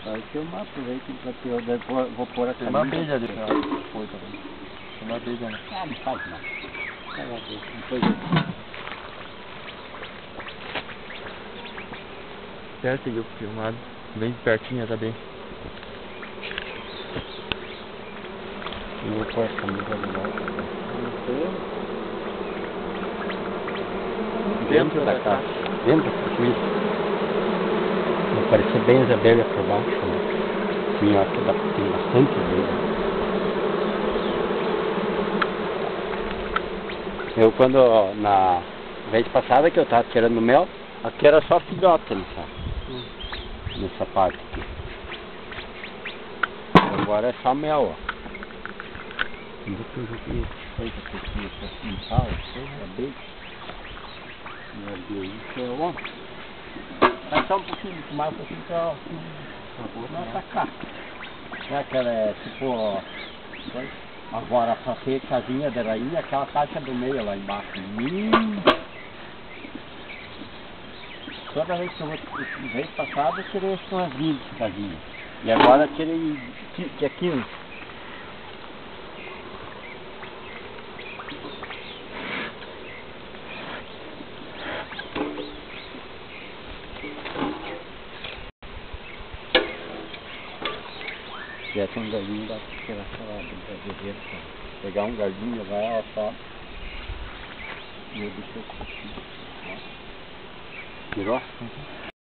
Vai ter uma aproveita pra ter, vou pôr a Tem uma camisa. abelha ali, foi também. Tem uma abelha, né? Ah, não faz nada. Depois eu... Certo, eu filmado. Bem de pertinho, tá bem. Eu vou pôr a camisa de novo. Dentro da casa. Dentro da suíça. Vai parecer bem as abelhas por baixo, né? Minhoca tem bastante abelha. Eu quando, na vez passada que eu tava tirando mel, aqui era só filhote nessa parte aqui. Agora é só mel, ó. Ainda tem aqui, feita aqui, assim, tal, abelha. E isso é ontem. Vai só um pouquinho de fumaça assim pra não atacar. É aquela, tipo, agora pra ter casinha de rainha, aquela caixa do meio lá embaixo. Toda vez que eu vou, vez passada, eu tirei umas 20 casinhas. E agora tirei 15. Se tivesse um galinho, dá pra tirar essa lá, pegar um galinho, levar ela só. E eu deixei aqui. Tirou?